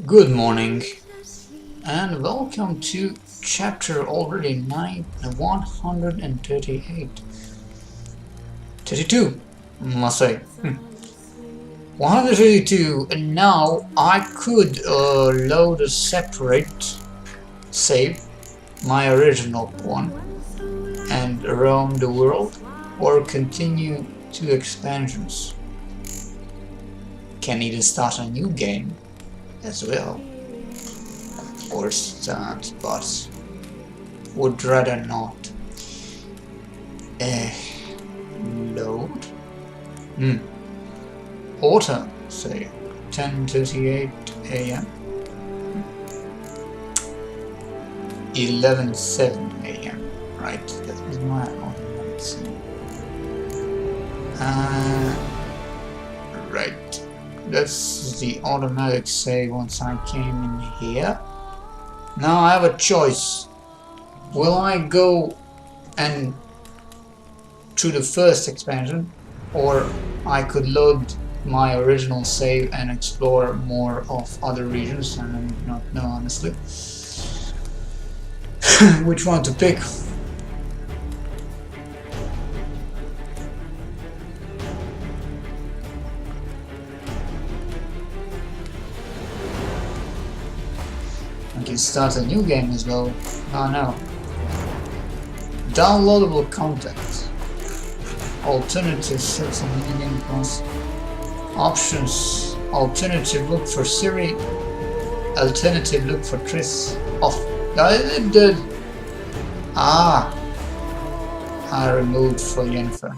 Good morning and welcome to chapter already 138. 32 must say. 132, and now I could load a separate save, my original one, and roam the world, or continue two expansions. Can even start a new game as well, or start, but would rather not. Load. Autumn, say 10:38 a.m. 11:07 a.m. Right, that is my automatic save. Right, that's the automatic save once I came in here. Now I have a choice. Will I go and through the first expansion, or I could load my original save and explore more of other regions, and I do not know honestly which one to pick. I can start a new game as well. Oh no. Downloadable content. Alternative sets and meaning plus options. Alternative look for Siri. Alternative look for Chris. Off. I removed for Jennifer.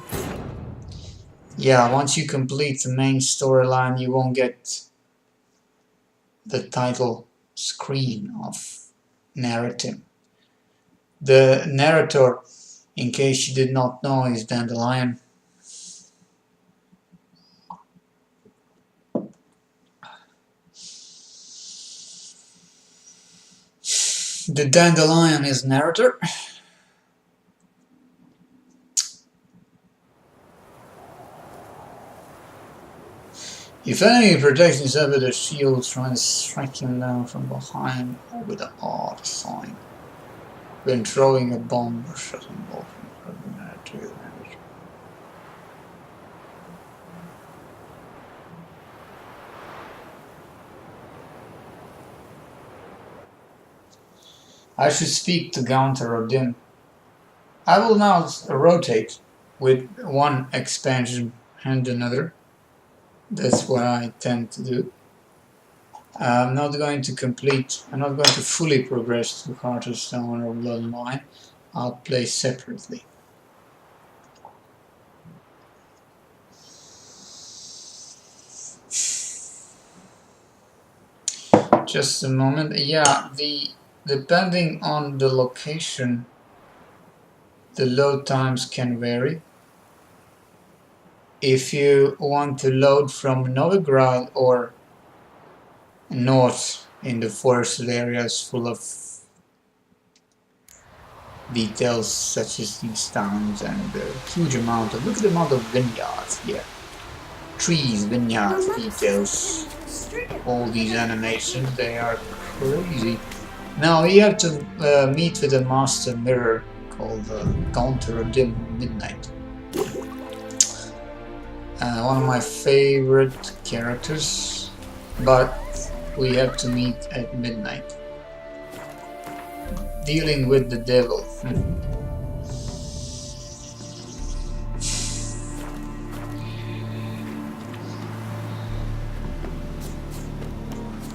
Yeah, once you complete the main storyline, you won't get the title screen of narrative. The narrator, in case you did not know, is Dandelion. The Dandelion is narrator. If enemy protects himself with a shield, try to strike him down from behind or with an odd sign. When throwing a bomb or shooting off from to the damage. I should speak to Gaunter or Dim. I will now rotate with one expansion and another. That's what I tend to do. I'm not going to fully progress to Hearthstone or Bloodline. I'll play separately. Just a moment. Yeah, depending on the location, the load times can vary. If you want to load from Novigrad or north in the forested areas full of details such as these towns and the huge amount of, look at the amount of vineyards here. Trees, vineyards, details, all these animations, they are crazy. Now you have to meet with a master mirror called Gaunter of Dim Midnight. One of my favorite characters, but we have to meet at midnight. Dealing with the devil.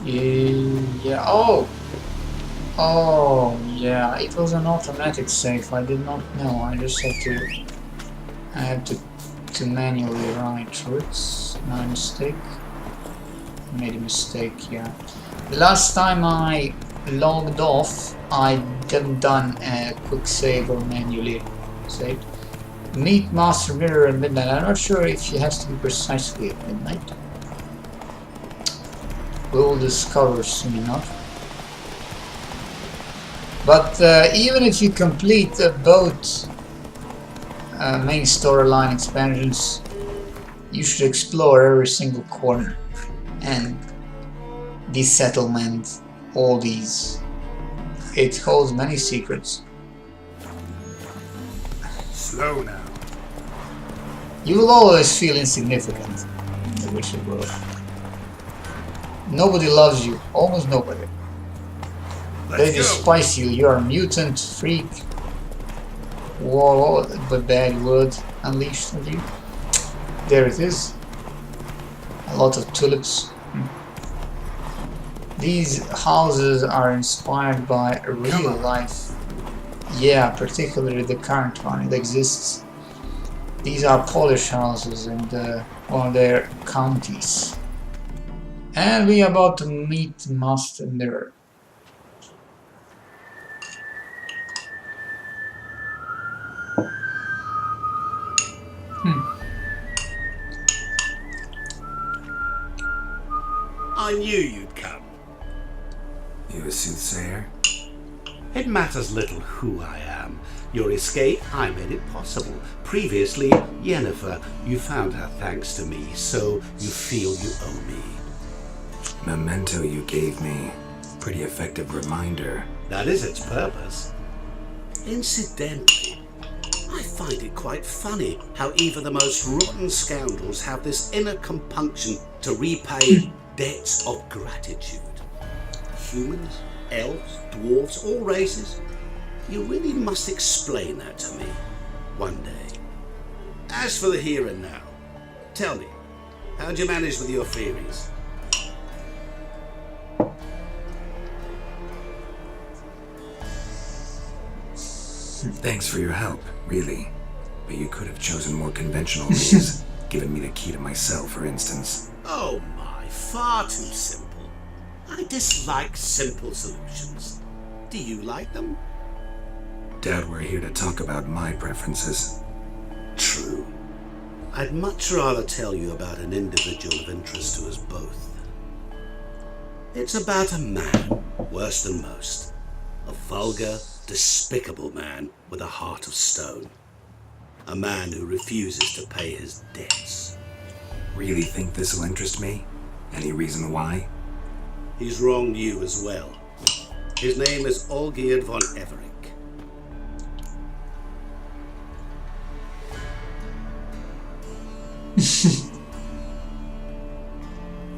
Yeah. Oh, yeah. It was an automatic save. I did not know. I just had to manually write through it. My mistake. I made a mistake. Yeah. The last time I logged off, I hadn't done a quick save or manually saved. Meet Master Mirror at midnight. I'm not sure if it has to be precisely at midnight. We'll discover soon enough. But even if you complete both main storyline expansions, you should explore every single corner and this settlement, all these. It holds many secrets. Slow now. You will always feel insignificant in the Witcher world. Nobody loves you, almost nobody. They despise you, you are a mutant, freak. Whoa, the bad word unleashed on you. There it is. A lot of tulips. These houses are inspired by real life. Yeah, particularly the current one, it exists. These are Polish houses in their counties. And we are about to meet Master Mirror. I knew you'd come. You a soothsayer? It matters little who I am. Your escape, I made it possible. Previously, Yennefer, you found her thanks to me, so you feel you owe me. Memento you gave me. Pretty effective reminder. That is its purpose. Incidentally, I find it quite funny how even the most rotten scoundrels have this inner compunction to repay debts of gratitude. Humans, elves, dwarves, all races. You really must explain that to me one day. As for the here and now, tell me, how'd you manage with your theories? Thanks for your help, really. But you could have chosen more conventional means, given me the key to my cell, for instance. Oh my, far too simple. I dislike simple solutions. Do you like them? Doubt we're here to talk about my preferences. True. I'd much rather tell you about an individual of interest to us both. It's about a man, worse than most. A vulgar, despicable man with a heart of stone. A man who refuses to pay his debts. Really think this will interest me? Any reason why? He's wronged you as well. His name is Olgierd von Everec.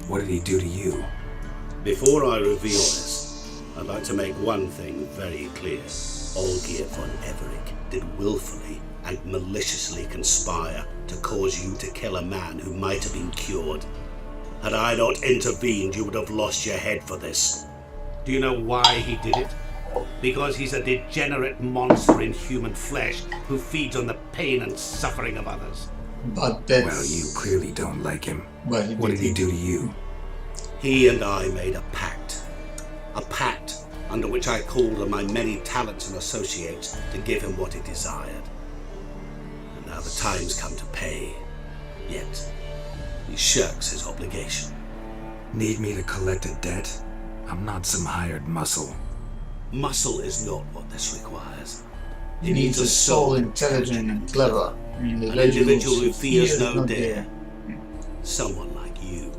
What did he do to you? Before I reveal this, I'd like to make one thing very clear. Olgierd von Everec did willfully and maliciously conspire to cause you to kill a man who might have been cured. Had I not intervened, you would have lost your head for this. Do you know why he did it? Because he's a degenerate monster in human flesh who feeds on the pain and suffering of others. But that's... Well, you clearly don't like him. Well, what did he do to you? He and I made a pact. A pact under which I called on my many talents and associates to give him what he desired. And now the time's come to pay. Yet, he shirks his obligation. Need me to collect a debt? I'm not some hired muscle. Muscle is not what this requires. He needs a soul intelligent and clever. An individual who fears no dare. Someone like you.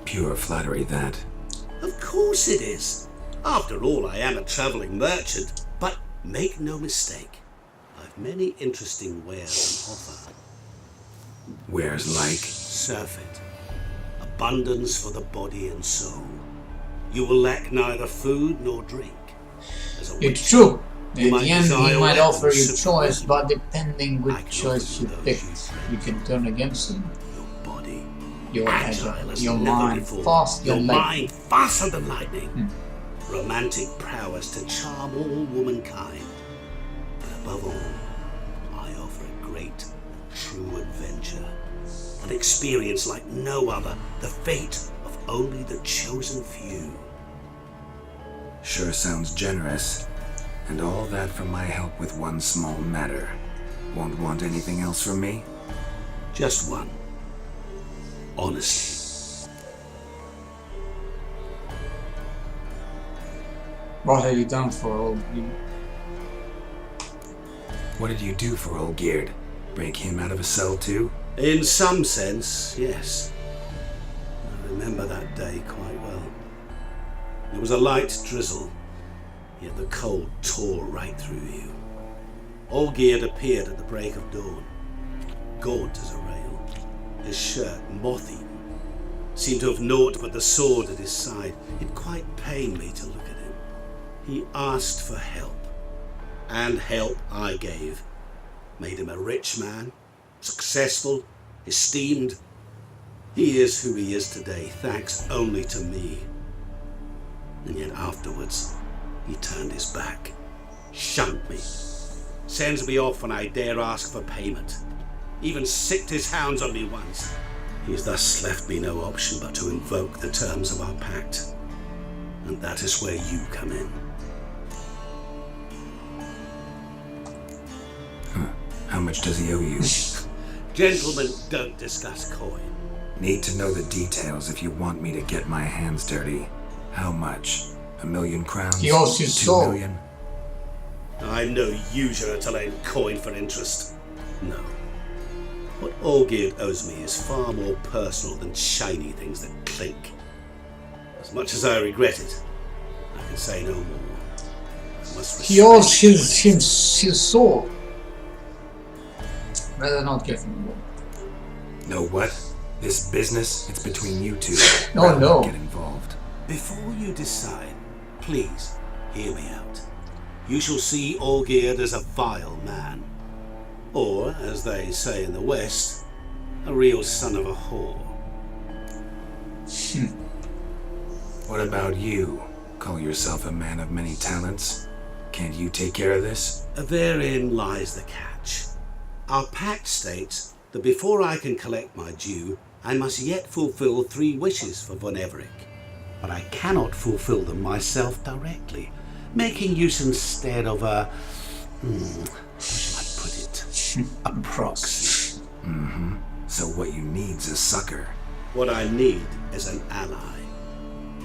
Pure flattery, that. Of course it is. After all, I am a travelling merchant. But make no mistake, I've many interesting wares on offer. Wares like? Surfeit. Abundance for the body and soul. You will lack neither food nor drink. It's true. In You the end, he desire might offer you weapons, choice, but depending I which can choice you offer you pick, those you can turn against him. Your body. Your Agile agile, as your never mind before. fast, your Your leg. mind faster than lightning. Romantic prowess to charm all womankind. But above all, I offer a great, true adventure. An experience like no other. The fate of only the chosen few. Sure sounds generous. And all that for my help with one small matter. Won't want anything else from me? Just one. Honesty. What have you done for all you? What did you do for Olgierd? Break him out of a cell too? In some sense, yes. I remember that day quite well. It was a light drizzle, yet the cold tore right through you. Olgierd appeared at the break of dawn, gaunt as a rail, his shirt moth-eaten, seemed to have naught but the sword at his side. It quite pained me to look at him. He asked for help, and help I gave. Made him a rich man, successful, esteemed. He is who he is today, thanks only to me. And yet afterwards, he turned his back, shunned me, sends me off when I dare ask for payment, even sicked his hounds on me once. He's thus left me no option but to invoke the terms of our pact. And that is where you come in. How much does he owe you? Gentlemen don't discuss coin. Need to know the details if you want me to get my hands dirty. How much? 1,000,000 crowns? He owes you 2 soul. million? I'm no usurer to lend coin for interest. No. What Olgierd owes me is far more personal than shiny things that clink. As much as I regret it, I can say no more. I must He owes respect his soul. Better not get involved. Know what? This business, it's between you two. No, Rather no. not get involved. Before you decide, please hear me out. You shall see Olgierd as a vile man. Or, as they say in the West, a real son of a whore. What about you? Call yourself a man of many talents? Can't you take care of this? Therein lies the catch. Our pact states that before I can collect my due, I must yet fulfill 3 wishes for Von Everec. But I cannot fulfill them myself directly, making use instead of a... how shall I put it? A proxy. So what you need's a sucker. What I need is an ally.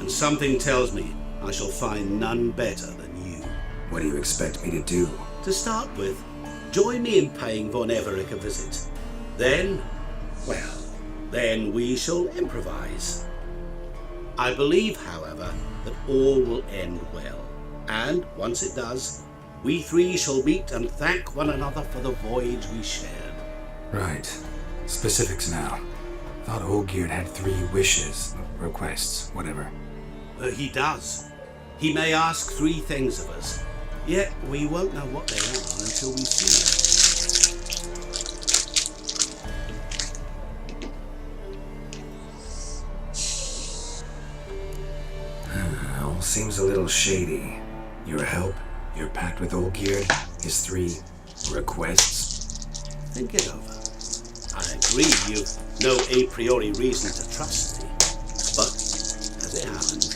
And something tells me I shall find none better than you. What do you expect me to do? To start with, join me in paying Von Everec a visit. Then, well, then we shall improvise. I believe, however, that all will end well. And once it does, we 3 shall meet and thank one another for the voyage we shared. Right. Specifics now. Thought Olgierd had 3 wishes, requests, whatever. He does. He may ask 3 things of us, yet we won't know what they are until we see them. All seems a little shady. Your help, your pact with Olgierd, his 3 requests. Think it over. I agree you've no a priori reason to trust me, but as it happened,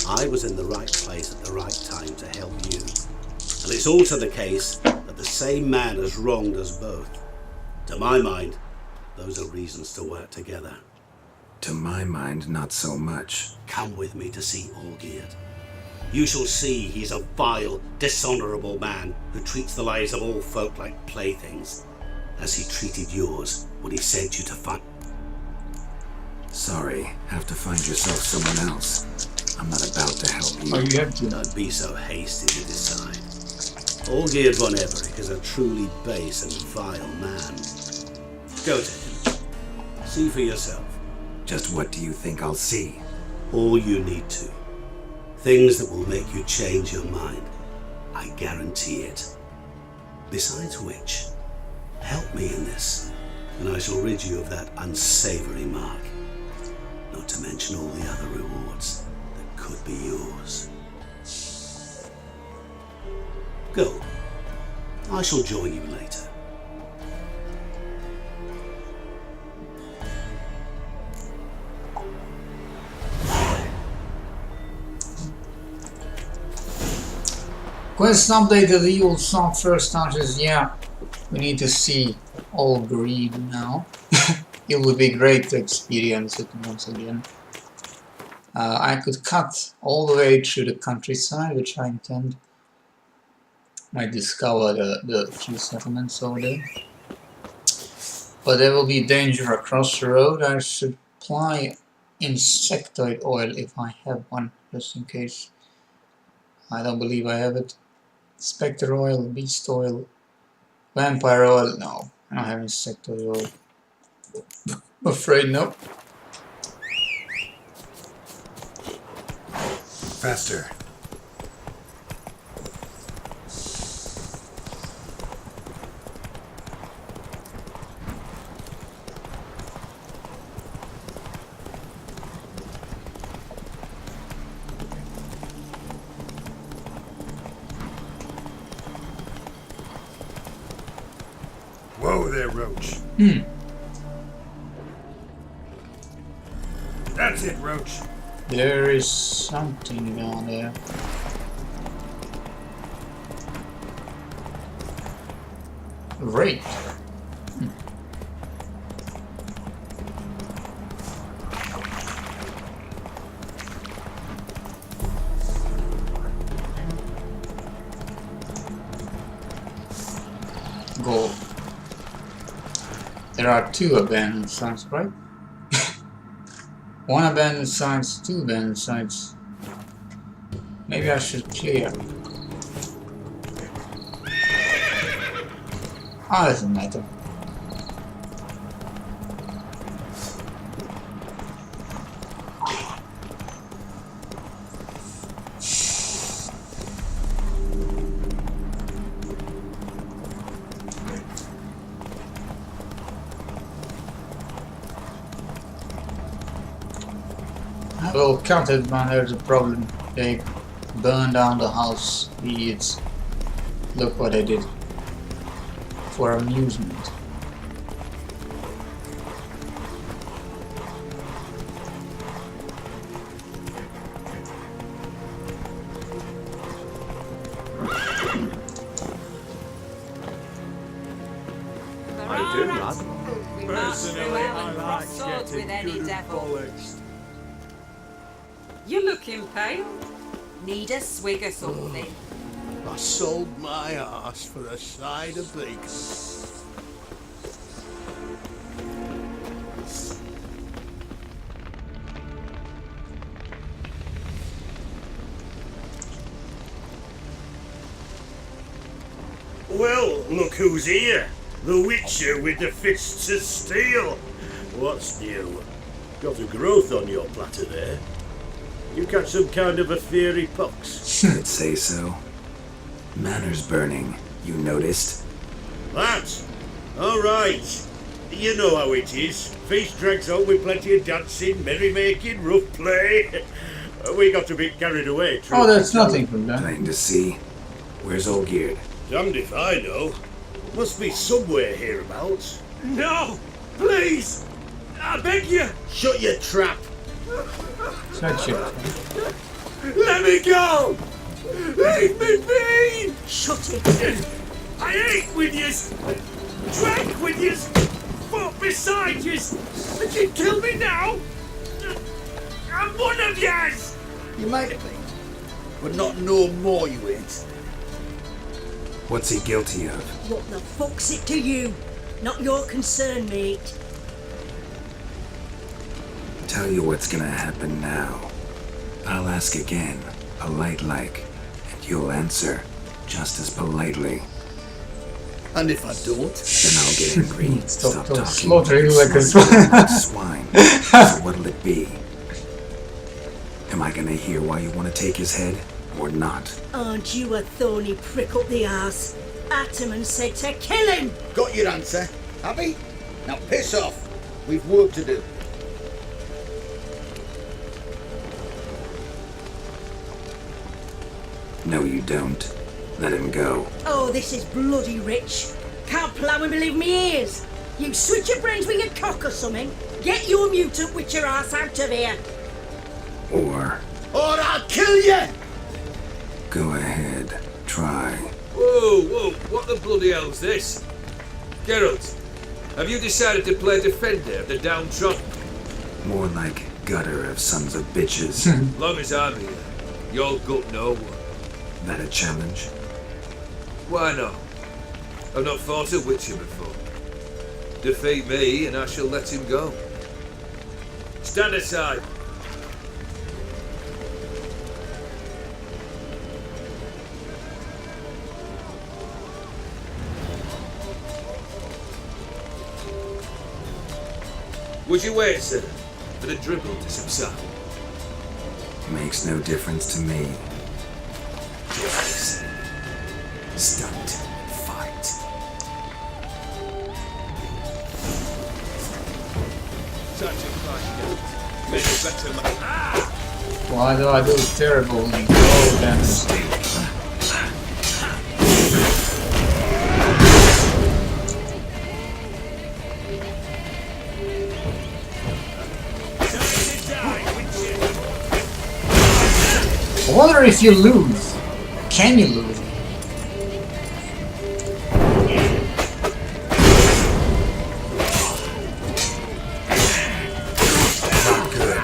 I was in the right place at the right time to help you. And it's also the case that the same man has wronged us both. To my mind, those are reasons to work together. To my mind, not so much. Come with me to see Olgierd. You shall see he's a vile, dishonourable man who treats the lives of all folk like playthings, as he treated yours when he sent you to find... Sorry, have to find yourself someone else. I'm not about to help you. Oh, you have to. Don't be so hasty to decide. Olgierd von Everec is a truly base and vile man. Go to him. See for yourself. Just what do you think I'll see? All you need to. Things that will make you change your mind. I guarantee it. Besides which, help me in this, and I shall rid you of that unsavory mark. Not to mention all the other rewards that could be yours. Go. I shall join you later. Quest updated the old song first touches. Yeah, we need to see Olgierd now. It would be great to experience it once again. I could cut all the way through the countryside, which I intend. Might discover the few settlements over there. But there will be danger across the road. I should apply insectoid oil if I have one, just in case. I don't believe I have it. Spectre oil, beast oil, vampire oil. No, I don't have insectoid oil. Afraid no. Faster. Whoa there, Roach. That's it, Roach. There is something down there. Wraith. Gold. There are 2 abandoned sites, right? 1 abandoned sites, 2 abandoned sites. Maybe I should clear. Doesn't matter. Well, counted man, there's a problem. They burned down the house, idiots. Look what they did. For amusement. I do, lad. We must through hell and cross swords with any devil. You're looking pale. Need a swig or something? I sold my arse for a side of bacon. Well, look who's here. The Witcher with the fists of steel. What's new? Got a growth on your platter there. You catch some kind of a fiery pox? I'd say so. Manor's burning, you noticed? That? All right. You know how it is. Feast drags on with plenty of dancing, merrymaking, rough play. We got a bit carried away, true. Oh, that's nothing from that. Plain to see. Where's Olgierd? Damned if I know. Must be somewhere hereabouts. No! Please! I beg you! Shut your trap. Such shit. Let me go! Leave me be! Shut it. I ate with yous! Drank with yous! Fought beside yous! And you kill me now? I'm one of yous! You might have been, but not no more you ain't. What's he guilty of? What the fuck's it to you? Not your concern, mate. Tell you what's gonna happen now. I'll ask again, polite-like, and you'll answer just as politely. And if I don't, Then I'll get angry. Stop talking. slaughtering you like a Swine. So what'll it be? Am I gonna hear why you want to take his head, or not? Aren't you a thorny prick up the arse? Ataman said to kill him! got your answer, happy? Now piss off. We've work to do. No, you don't. Let him go. Oh, this is bloody rich. Can't plough and believe me ears. You switch your brains with your cock or something. Get your mutant witcher ass out of here. Or Or I'll kill you! go ahead, try. Whoa, whoa, what the bloody hell's this? Geralt, have you decided to play defender of the downtrodden? More like gutter of sons of bitches. Long as I'm here, you'll gut no one. That a challenge? Why not? I've not fought a Witcher before. Defeat me and I shall let him go. Stand aside. Would you wait, sir, for the dribble to subside? Makes no difference to me. Difference. Stunt. Fight. Such a fight. Make a better man. Why do I do terrible gold damage? I wonder if you lose. Can you lose? Not good.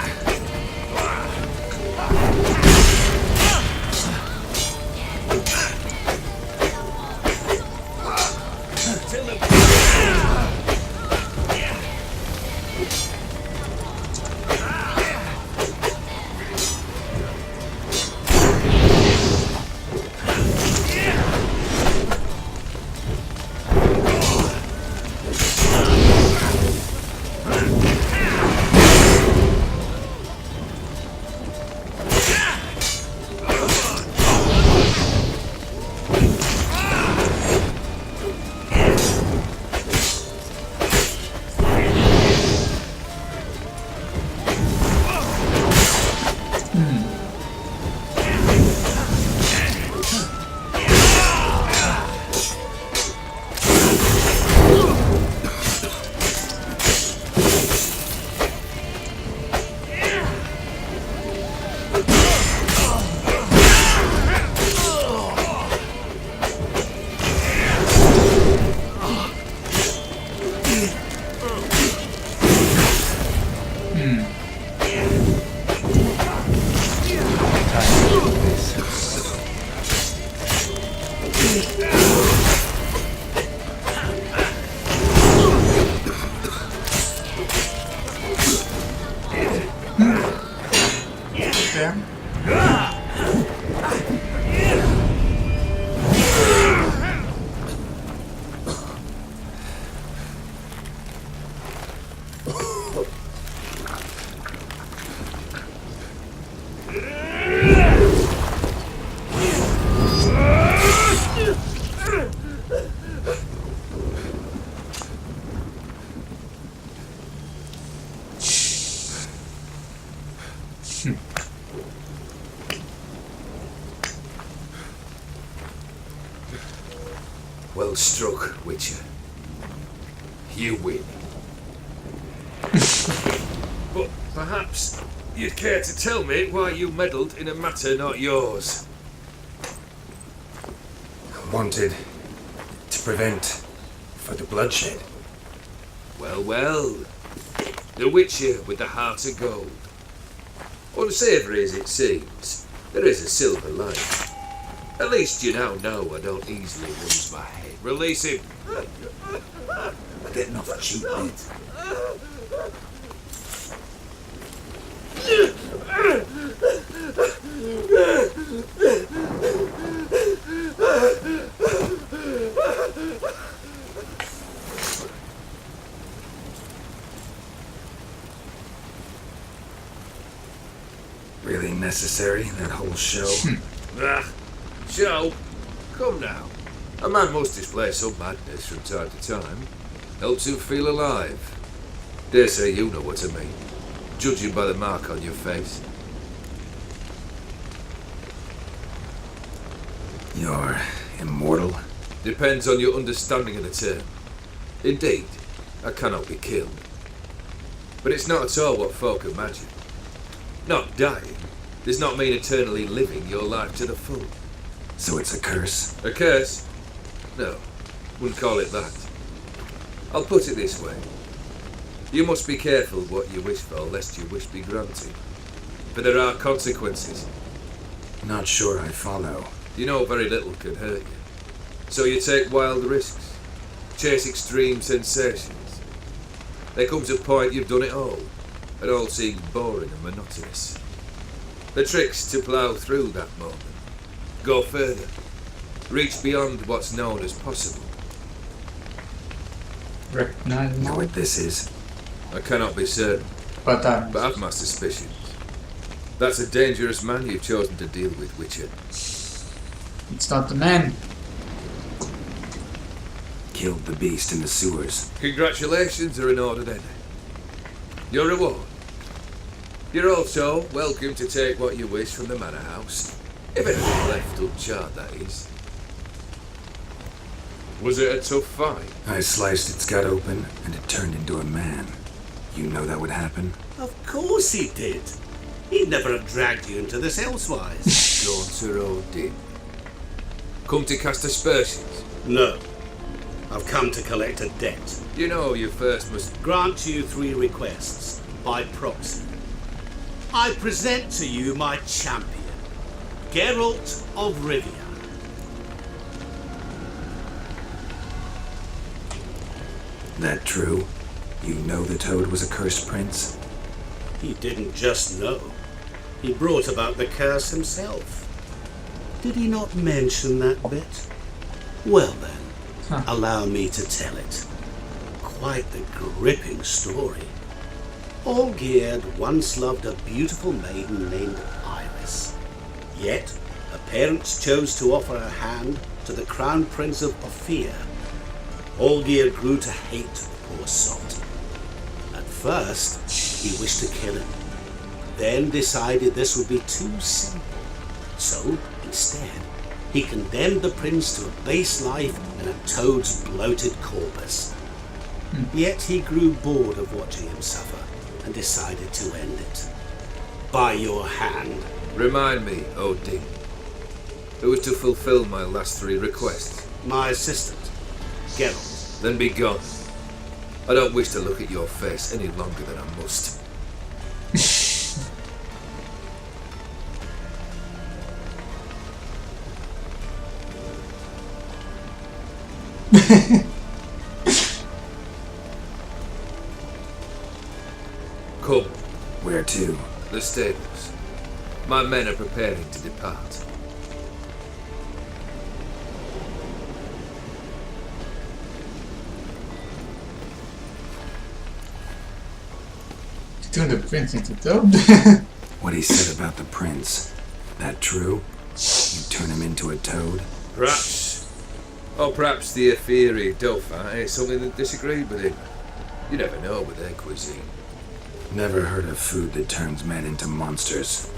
Well struck, Witcher. You win. But perhaps you'd care to tell me why you meddled in a matter not yours. Wanted to prevent further bloodshed. Well, well. The Witcher with the heart of gold. Unsavoury as it seems, there is a silver lining. At least you now know I don't easily lose my head. Release him. We're getting off cheap, mate. Really necessary, that whole show? Ah, show? Come now. A man must display some madness from time to time. Helps him feel alive. Dare say you know what I mean, judging by the mark on your face. You're immortal? Depends on your understanding of the term. Indeed, I cannot be killed. But it's not at all what folk imagine. Not dying does not mean eternally living your life to the full. So it's a curse? A curse? No, wouldn't call it that. I'll put it this way. You must be careful what you wish for, lest your wish be granted. For there are consequences. Not sure I follow. You know very little can hurt you. So you take wild risks, chase extreme sensations. There comes a point you've done it all. It all seemed boring and monotonous. The trick's to plough through that moment. Go further. Reach beyond what's known as possible. Recognize Know more, what this is? I cannot be certain, but but I've my suspicions. That's a dangerous man you've chosen to deal with, Witcher. it's not the man. Killed the beast in the sewers. Congratulations are in order then. Your reward. You're also welcome to take what you wish from the manor house. If it was left uncharred, that is. Was it a tough fight? I sliced its gut open, and it turned into a man. You know that would happen? Of course he did. He'd never have dragged you into this elsewise. Gaunter Odin. Come to cast aspersions. No. I've come to collect a debt. You know you first must... Grant you 3 requests by proxy. I present to you my champion, Geralt of Rivia. That true? You know the Toad was a cursed prince? He didn't just know. He brought about the curse himself. Did he not mention that bit? Well then, allow me to tell it. Quite the gripping story. Olgierd once loved a beautiful maiden named Iris. Yet, her parents chose to offer her hand to the Crown Prince of Ophir. Olgierd grew to hate the poor sot. At first, he wished to kill him, then decided this would be too simple. So, instead, he condemned the prince to a base life in a toad's bloated corpus. Yet he grew bored of watching him suffer and decided to end it. By your hand. Remind me, Odin. Who was to fulfill my last 3 requests? My assistant, Geralt. Then be gone. I don't wish to look at your face any longer than I must. Come. Where to? The stables. My men are preparing to depart. Turn the prince into Toad. What he said about the prince. That true? You turn him into a toad? Perhaps. Or perhaps the Ephiri Dauphin ate something that disagreed with him. You never know with their cuisine. Never heard of food that turns men into monsters.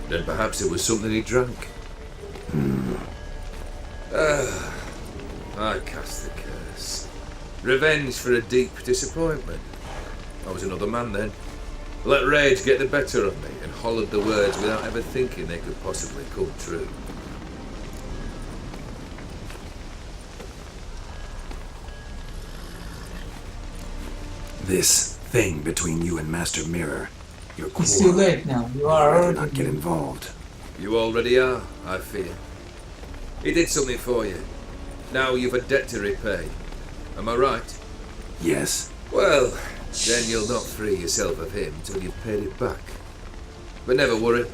Then perhaps it was something he drank. I cast the curse. Revenge for a deep disappointment. I was another man then. Let rage get the better of me and hollered the words without ever thinking they could possibly come true. This thing between you and Master Mirror, your quarrel. It's too late now. You are I'd rather already not get involved. You already are, I fear. He did something for you. Now you've a debt to repay. Am I right? Yes. Well, then you'll not free yourself of him till you've paid it back. But never worry.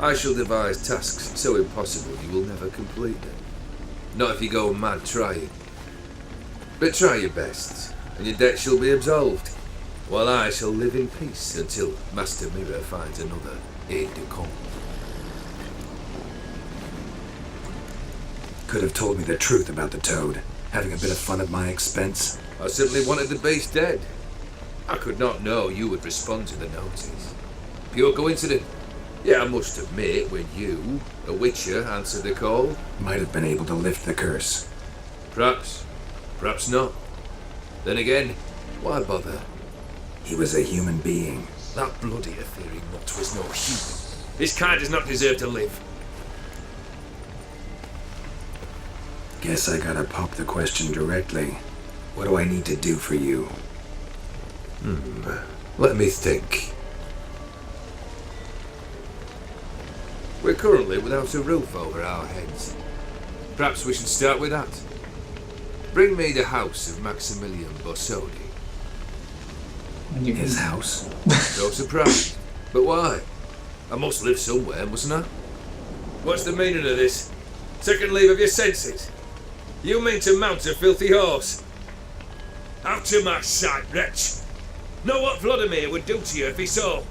I shall devise tasks so impossible you will never complete them. Not if you go mad trying. But try your best, and your debt shall be absolved, while I shall live in peace until Master Mirror finds another aide-de-camp. Could have told me the truth about the Toad, having a bit of fun at my expense. I simply wanted the beast dead. I could not know you would respond to the notice. Pure coincidence. Yeah, I must admit, when you, a Witcher, answered the call. Might have been able to lift the curse. Perhaps. Perhaps not. Then again, why bother? He was a human being. That bloody Ethereal mutt was no human. His kind does not deserve to live. Guess I gotta pop the question directly. What do I need to do for you? Let me think. We're currently without a roof over our heads. Perhaps we should start with that. Bring me the house of Maximilian Borsodi. And you His house? No surprise. But why? I must live somewhere, mustn't I? What's the meaning of this? Second leave of your senses? You mean to mount a filthy horse? Out of my sight, wretch! Know what Vladimir would do to you if he saw?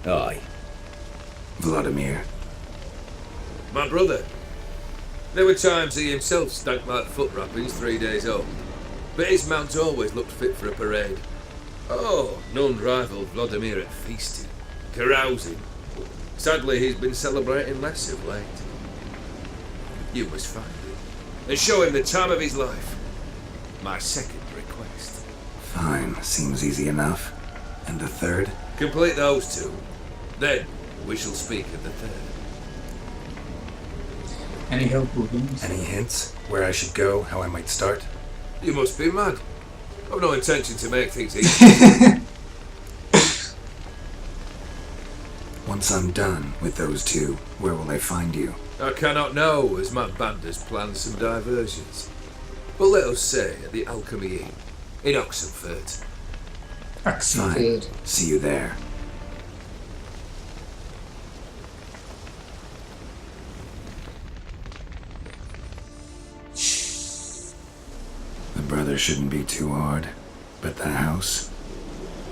Aye. Vladimir. My brother. There were times he himself stank like foot wrappings 3 days old, but his mount always looked fit for a parade. Oh, none rivaled Vladimir at feasting, carousing. Sadly, he's been celebrating less of late. You must find him and show him the time of his life. My second request. Fine, seems easy enough. And the third? Complete those two. Then we shall speak of the third. Any help with him? Any hints? Where I should go, how I might start? You must be mad. I've no intention to make things easy. Once I'm done with those two, where will I find you? I cannot know, as my band has planned some diversions. But let us say at the Alchemy Inn, in Oxenfurt. Fine. See you there. The brother shouldn't be too hard. But the house?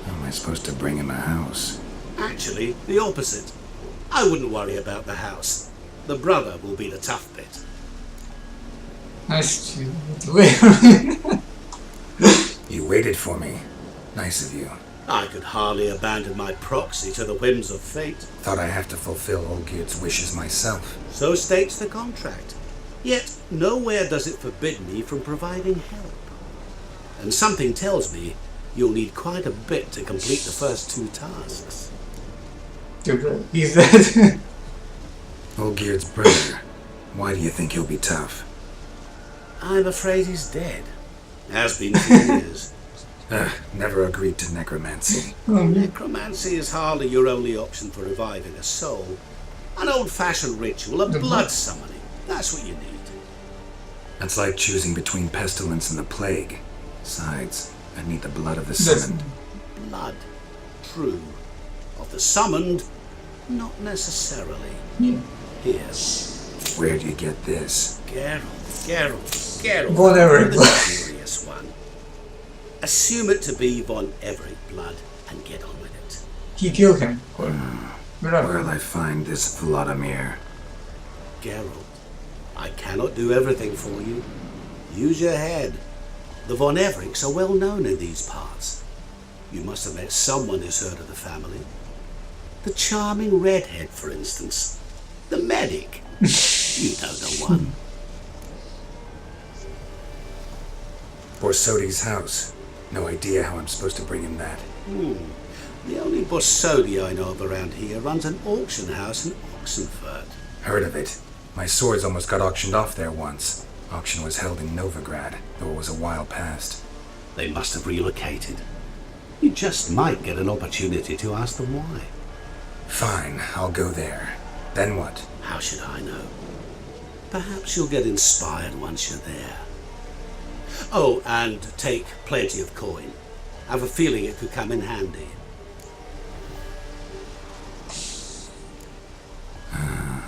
How am I supposed to bring him a house? Actually, the opposite. I wouldn't worry about the house. The brother will be the tough bit. Nice to You waited for me. Nice of you. I could hardly abandon my proxy to the whims of fate. Thought I have to fulfill Olgierd's wishes myself. So states the contract. Yet nowhere does it forbid me from providing help. And something tells me you'll need quite a bit to complete the first 2 tasks. He's dead. Olgierd's brother. Why do you think he'll be tough? I'm afraid he's dead. Has been for years. Never agreed to necromancy. Necromancy is hardly your only option for reviving a soul. An old-fashioned ritual of blood summoning. That's what you need. That's like choosing between pestilence and the plague. Besides, I'd need the blood of the summoned. Blood. True. Of the summoned, not necessarily. Yeah. Here. Where do you get this? Geralt. Whatever. The curious one. Assume it to be von Everett blood and get on with it. He killed him. Where'll I find this Vladimir? Geralt, I cannot do everything for you. Use your head. The von Evericks are well known in these parts. You must have met someone who's heard of the family. The charming redhead, for instance. The medic. You know the one. Borsodi's house. No idea how I'm supposed to bring him that. The only Borsodi I know of around here runs an auction house in Oxenfurt. Heard of it. My swords almost got auctioned off there once. Auction was held in Novigrad, though it was a while past. They must have relocated. You just might get an opportunity to ask them why. Fine, I'll go there. Then what? How should I know? Perhaps you'll get inspired once you're there. Oh, and take plenty of coin. I have a feeling it could come in handy.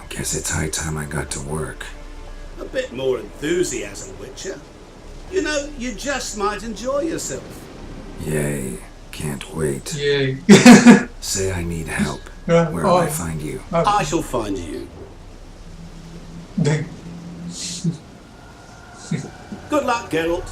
Guess it's high time I got to work. A bit more enthusiasm, Witcher. You know, you just might enjoy yourself. Yay. Can't wait. Yay. Say I need help. Yeah, Where will I find you? I shall find you. Good luck, Geralt.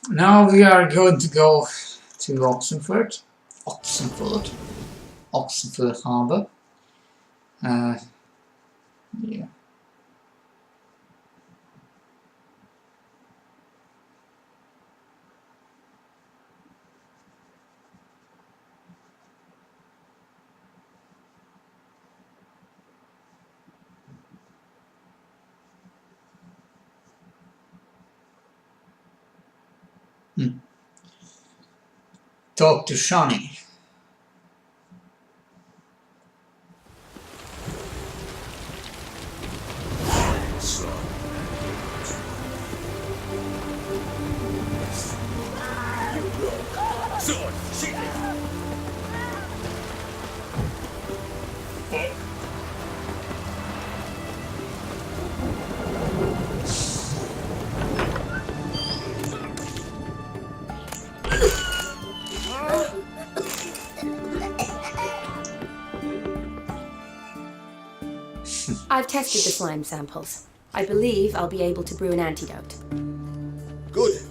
Now we are going to go to Oxenfurt Harbor. Yeah. Talk to Shani. Sword, shoot me! Fuck. I've tested the slime samples. I believe I'll be able to brew an antidote. Good.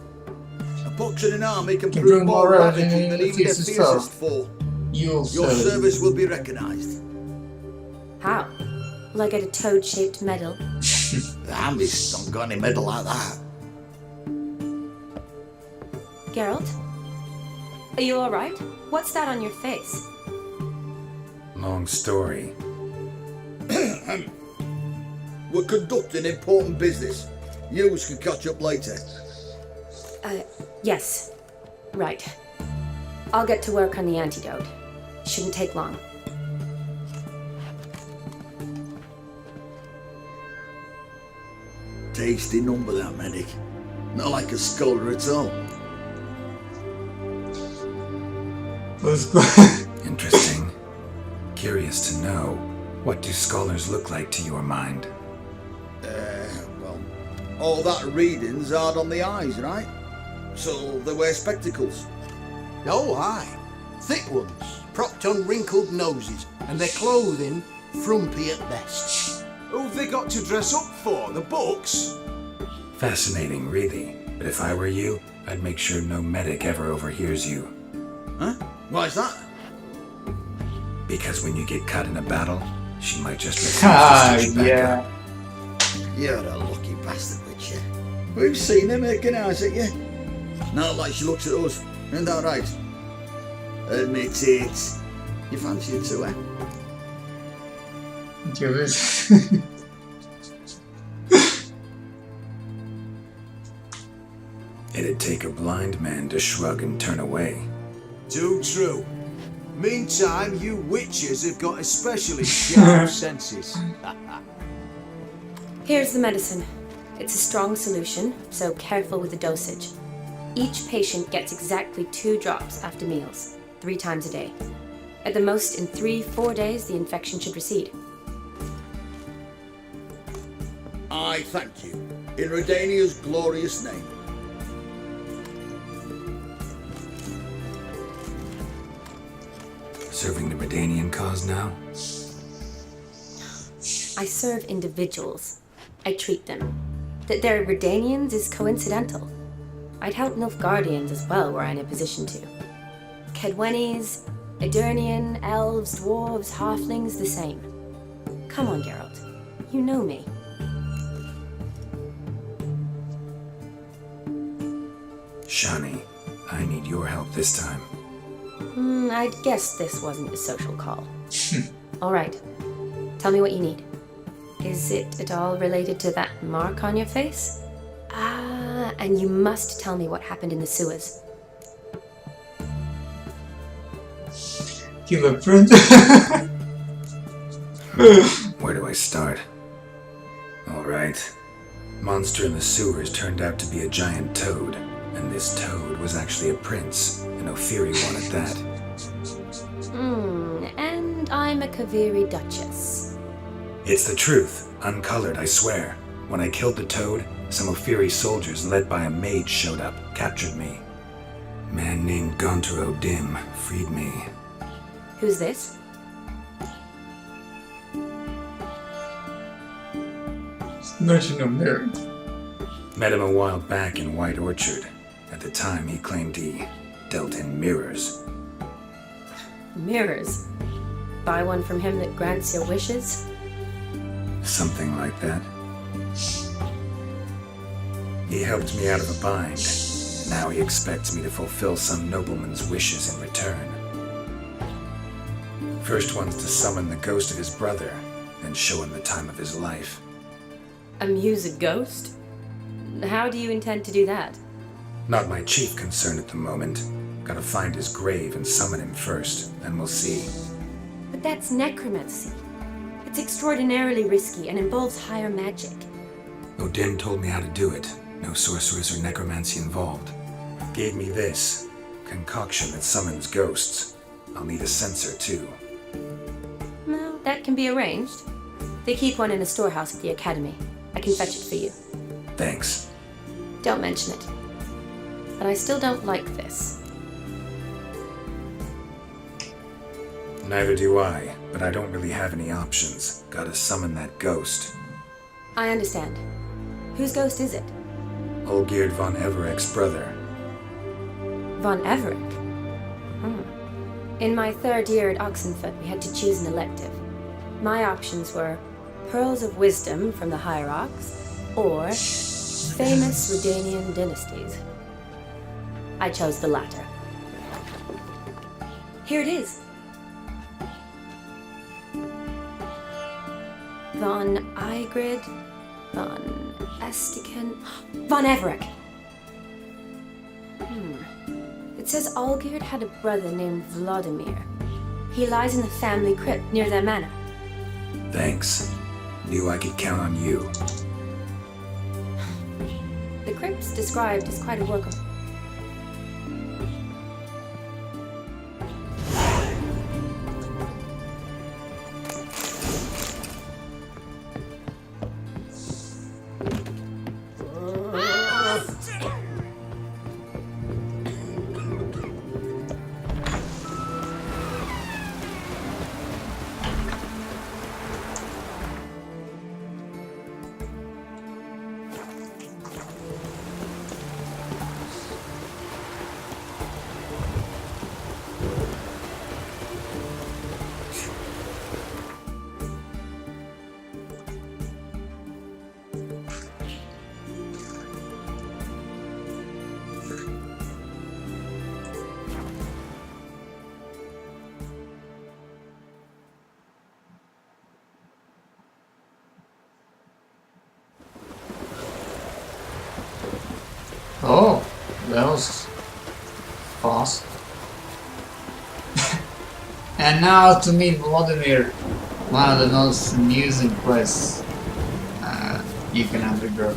A pox in an army can Can prove brew more more radical than than the even the fiercest fiercest foe. foe. Your Your service will be recognized. How? Will I get a toad-shaped medal? The army's not got any medal like that. Geralt? Are you alright? What's that on your face? Long story. We're conducting important business. Yous can catch up later. Yes. Right. I'll get to work on the antidote. Shouldn't take long. Tasty number, that medic. Not like a scholar at all. Let's go. Interesting. Curious to know, what do scholars look like to your mind? Well, all that reading's hard on the eyes, right? So they wear spectacles. Oh, aye. Thick ones, propped on wrinkled noses, and their clothing frumpy at best. Who've they got to dress up for? The books? Fascinating, really. But if I were you, I'd make sure no medic ever overhears you. Huh? Why's that? Because when you get caught in a battle, she might just refuse to Ah, stitch you back yeah. up. You're a lucky bastard, Witcher. We've seen her making eyes at you. Not like she looks at us. Isn't that right? Admit it. You fancy it to her? Give it. It'd take a blind man to shrug and turn away. Too true. Meantime, you witches have got especially sharp senses. Here's the medicine. It's a strong solution, so careful with the dosage. Each patient gets exactly 2 drops after meals, 3 times a day. At the most, in 3-4 days, the infection should recede. I thank you. In Redania's glorious name. Serving the Redanian cause now? I serve individuals. I treat them. That they're Redanians is coincidental. I'd help Nilfgaardians as well were I in a position to. Kedwenis, Edirnian, elves, dwarves, halflings, the same. Come on, Geralt. You know me. Shani, I need your help this time. I'd guess this wasn't a social call. All right. Tell me what you need. Is it at all related to that mark on your face? Ah, and you must tell me what happened in the sewers. Kill a print. Where do I start? Alright. Monster in the sewers turned out to be a giant toad, and this toad was actually a prince, and Ophiri wanted that. And I'm a Kaviri Duchess. It's the truth, uncolored, I swear. When I killed the toad, some Ophiri soldiers led by a mage showed up, captured me. A man named Gontaro Dim freed me. Who's this? Legend of Mirror. Met him a while back in White Orchard. At the time, he claimed he dealt in mirrors. Mirrors. Buy one from him that grants your wishes? Something like that. He helped me out of a bind. Now he expects me to fulfill some nobleman's wishes in return. First one's to summon the ghost of his brother, then show him the time of his life. Amuse a ghost? How do you intend to do that? Not my chief concern at the moment. Gotta find his grave and summon him first, then we'll see. But that's necromancy. It's extraordinarily risky and involves higher magic. Odin told me how to do it. No sorcerers or necromancy involved. Gave me this concoction that summons ghosts. I'll need a censer too. Well, that can be arranged. They keep one in a storehouse at the academy. I can fetch it for you. Thanks. Don't mention it. But I still don't like this. Neither do I, but I don't really have any options. Gotta summon that ghost. I understand. Whose ghost is it? Olgierd von Everek's brother. Von Everek? In my third year at Oxenfoot, we had to choose an elective. My options were Pearls of Wisdom from the Hierarchs, or famous Redanian dynasties. I chose the latter. Here it is. Von Igrid, Von Estiken, Von Everek. It says Olgierd had a brother named Vladimir. He lies in the family crypt near their manor. Thanks. Knew I could count on you. The crypt's described as quite a work of... Oh, that was fast. And now to meet Vladimir, one of the most amusing quests you can undergo.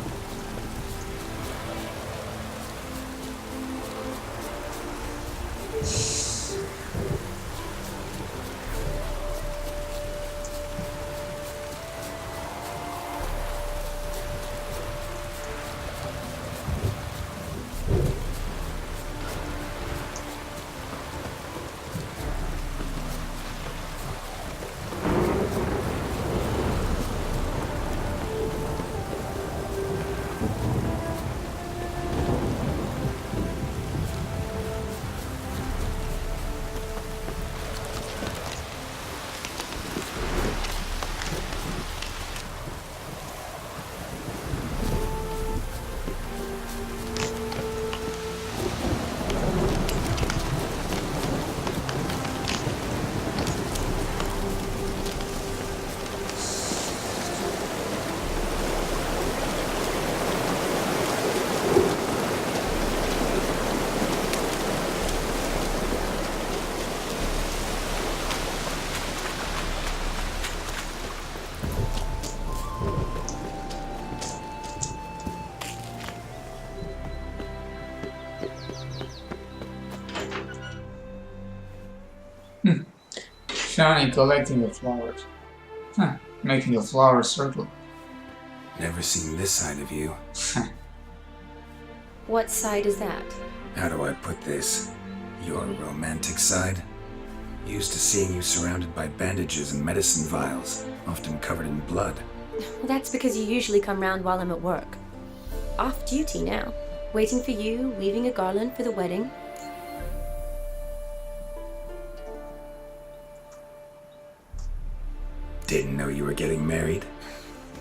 Shiny collecting the flowers. Huh, making a flower circle. Never seen this side of you. What side is that? How do I put this? Your romantic side? Used to seeing you surrounded by bandages and medicine vials, often covered in blood. Well, that's because you usually come round while I'm at work. Off duty now. Waiting for you, weaving a garland for the wedding. Didn't know you were getting married.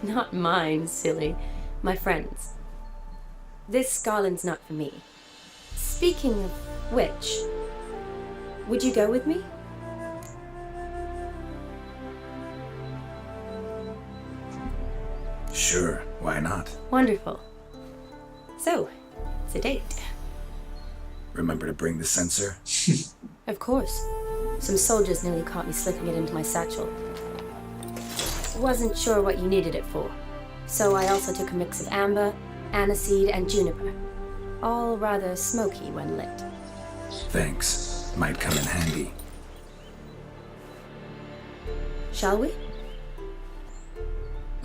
Not mine, silly. My friend's. This garland's not for me. Speaking of which, would you go with me? Sure, why not? Wonderful. So, it's a date. Remember to bring the sensor? Of course. Some soldiers nearly caught me slipping it into my satchel. Wasn't sure what you needed it for, so I also took a mix of amber, aniseed, and juniper. All rather smoky when lit. Thanks. Might come in handy. Shall we?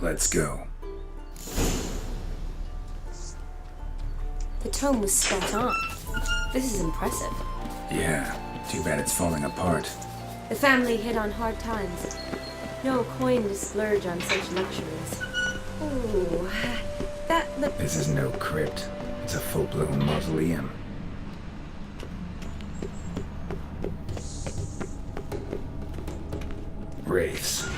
Let's go. The tome was spot on. This is impressive. Yeah, too bad it's falling apart. The family hit on hard times. No coin to splurge on such luxuries. Ooh, that look. This is no crypt. It's a full-blown mausoleum. Wraiths.